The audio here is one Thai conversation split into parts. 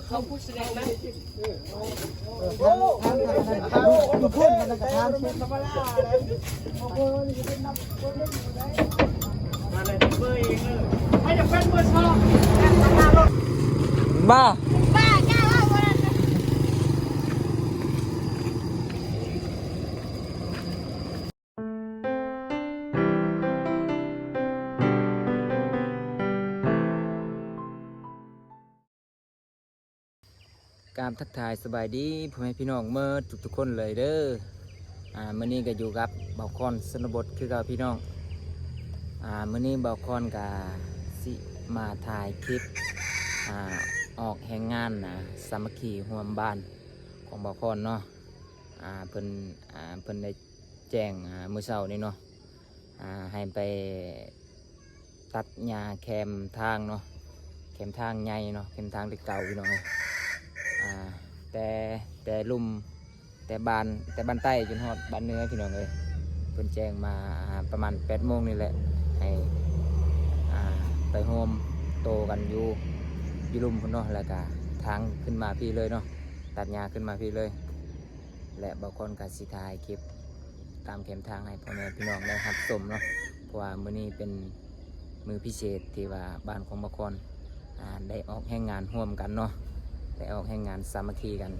เขาพูดแสดงนะทางอยู่พุ่นมันกระทำเช่นธรรมดาเลยโอ้โหนี่จะเป็นนับคนเล่นอยู่ได้มาเลยเบอร์เองเลยให้จะเป็นเบอร์ชอบบ้าจ้าว่าวันนั้นการทักทายสบายดีพ่อแม่พี่น้องเมื่อทุกๆคนเลยเด้อมื้อนี้ก็อยู่กับเบาคอนชนบทคือกับพี่น้องมื้อนี้เบาคอนกับสิมาถ่ายคลิปออกแห่งงานสามัคคีร่วมบ้านของเบาคอนเนาะเพิ่นได้แจ้งมื้อเช้านี้เนาะให้ไปตัดหญ้าแคมทางเนาะแคมทางใหญ่เนาะแคมทางเก่าพี่น้องแต่ลุ่มแต่บ้านใต้จนฮอดบ้านเหนือพี่น้องเลยเพิ่นแจ้งมาประมาณ8 โมงนี่แหละให้ไปโฮมโตกันอยู่ลุ่มพุ่นเนาะแล้วก็ทางขึ้นมาพี่เลยเนาะตัดหญ้าขึ้นมาพี่เลยและบางคนก็สิถ่ายคลิปตามเข็มทางให้พ่อแม่พี่น้องได้รับชมเนาะเพราะว่ามื้อนี้เป็นมื้อพิเศษที่ว่าบ้านของบางคนได้ออกแห่งงานร่วมกันเนาะไปออกแห่งงานสามัคคีกัน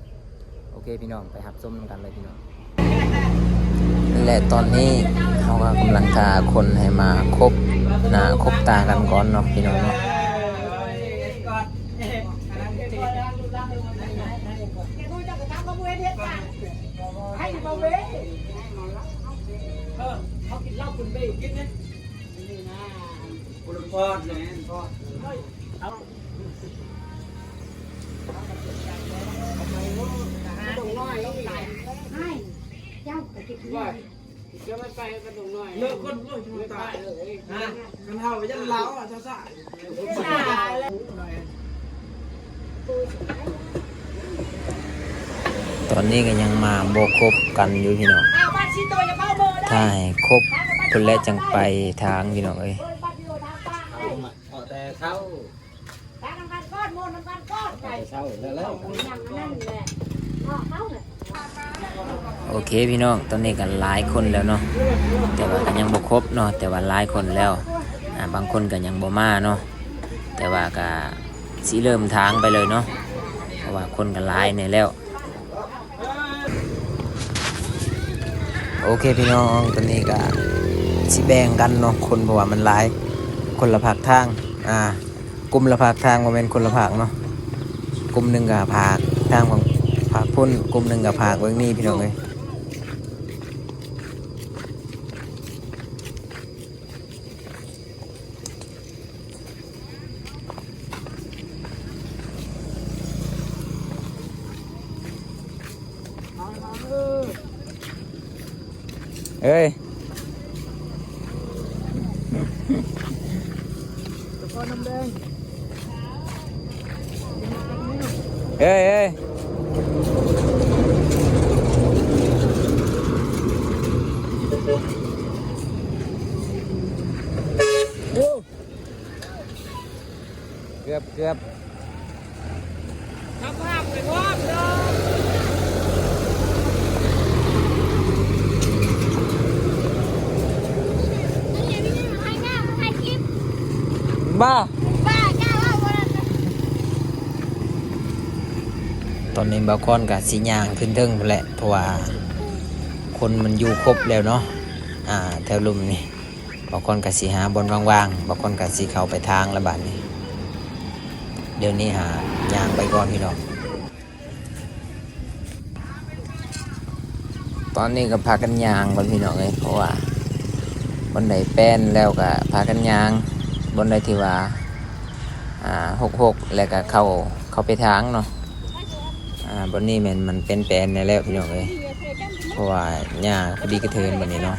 โอเคพี่น้องไปหับส้มกันเลยพี่น้องและตอนนี้เขาก็กำลังพาคนให้มาคบหน้าคบตากันก่อนเนาะพี่น้องเนาะเขากินเหล้าคุณเบ้กินนะนี่นะคุณพ่อเลยพ่อตรงน้อยต้องไหลให้เจ้าแต่กินน้อยจะไม่ไปกระตรงน้อยเลิกคนเลิกไม่ตายเลยนะกันเท่ายันเล้าเจ้าซ่าตอนนี้ก็ยังมาโบคบกันอยู่พี่น้องถ้าให้คบคนแรกจังไปทางพี่น้องเอ้ยแต่เข้าโอเคพี่น้องตอนนี้กันหลายคนแล้วเนาะแต่ว่าก็ยังบ่ครบเนาะแต่ว่าหลายคนแล้วบางคนก็ยังบ่มาเนาะแต่ว่าก็สิเริ่มทางไปเลยเนาะเพราะว่าคนก็หลายเนี่ยแล้วโอเคพี่น้องตอนนี้ก็สิแบ่งกันเนาะคนเพราะว่ามันหลายคนละภาคทางกลุ่มละภาคทางบ่แม่นคนละภาคเนาะกลุ่มหนึงก็ภาคทางของภาคพุ่นกลุ่มหนึงก็ภาคเบิ่งนี้พี่น้องเอ้ยเอ้ยเอ้ยเกือบทำภาพไปพร้อมเลยบ้าจ้าว่าวันนั้นตอนนี้บางคนกับสีย่างขึ้นเทิงแหละเพราะว่าคนมันอยู่ครบแล้วเนาะแถวลุ่มนี่บางคนกับสีหาบนว่างๆบางคนกับสีเข้าไปทางระบาดนี่เดี๋ยวนี้หาย่างไปก่อนพี่น้องตอนนี้ก็พากันย่างบนพี่น้องเลยเพราะว่าบนไหนแป้นแล้วก็พากันย่างบนใดที่ว่า66แล้วก็เข้าไปทางเนาะบนนี้มันเป็นแปลนในแล้วพี่น้องเลยเพราะว่าหญ้าพอดีกระเทินบนนี้เนาะ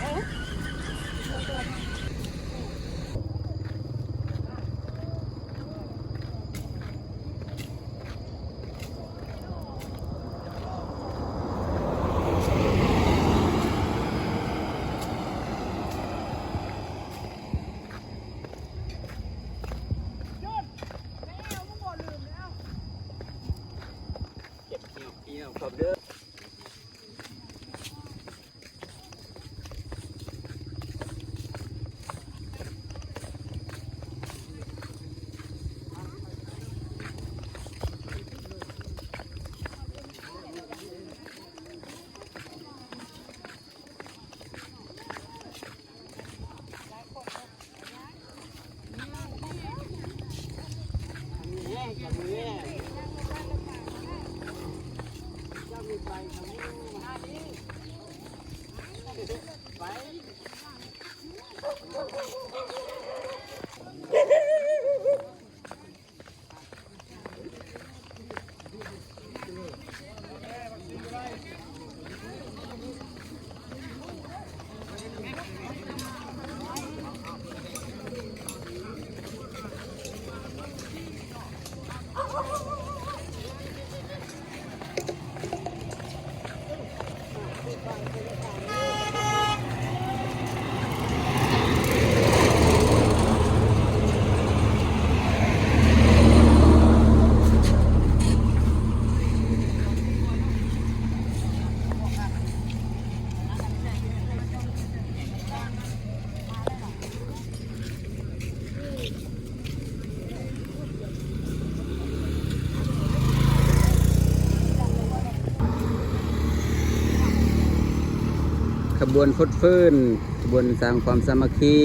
ขบวนฟุตฟื้นขบวนสร้างความสามัคคี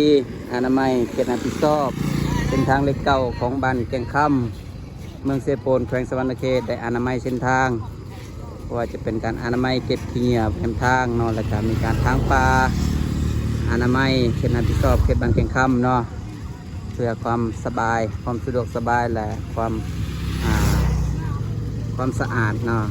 อนามัยเขตรับผิดชอบเส้นทางเล็กเก่าของบ้านแกงค่ำเมืองเซโปนแขวงสะวรรณเขตได้อนามัยเส้นทางว่าจะเป็นการอนามัยเก็บขี้เหงื่อแคมทางเนาะแล้วก็มีการทางปลาอนามัยเขตรับผิดชอบเขตบ้านแกงค่ำเนาะเพื่อความสบายความสะดวกสบายและความสะอาดเนาะ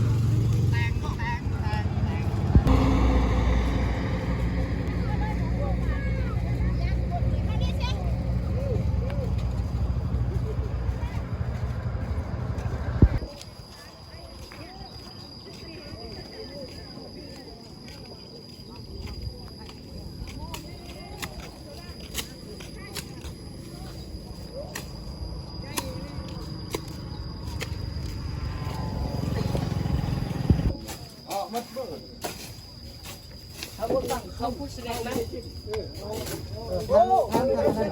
เขาพูดแสดงไหมโอ้ทาง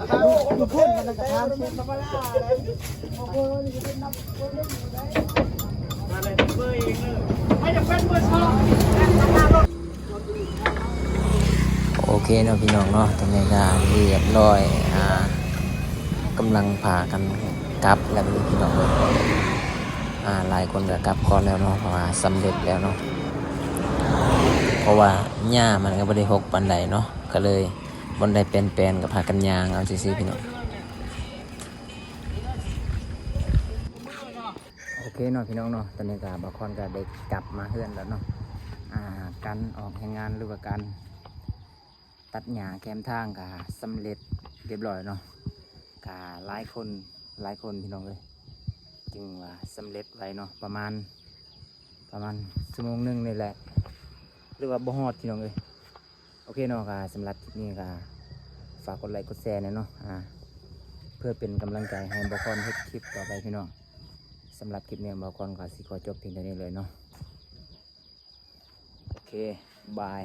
เขาอยู่พุ่นมันกระทำเช็ดธรรมดาเลยโอ้โหนี่เป็นนับคนเล่นอยู่ไหนมาเลยเบอร์เองเลยไม่จะเป็นเบอร์สองโอเคเนาะพี่น้องเนาะตรงนี้ก็เรียบร้อยกำลังพากันกลับแล้วพี่น้องเลยหลายคนก็กลับก่อนแล้วเนาะเพราะว่าสำเร็จแล้วเนาะเพราะว่าหญ้ามันก็บ่ได้หกปานใดเนาะก็เลยบนได้แปลนๆกับพากันยางเอาซื่อๆพี่น้องโอเคเนาะพี่น้องเนาะตอนนี้ก็บางคนก็ได้กลับมาเฮือนแล้วเนาะการออกแห่งงานหรือว่าการตัดหญ้าแคมทางก็สำเร็จเรียบร้อยเนาะก็หลายคนพี่น้องเลยจึงว่าสำเร็จไว้เนาะประมาณชั่วโมงนึงนี่แหละหรือว่าบ่ฮอดพี่น้องเลยโอเคเนาะก็สำหรับคลิปนี้ก็ฝากกดไลค์กดแชร์เนาะเพื่อเป็นกำลังใจให้บอคอนเฮ็ดคลิปต่อไปพี่น้องสำหรับคลิปนี้บอคอนก็สิขอจบเพียงเท่านี้เลยเนาะโอเคบาย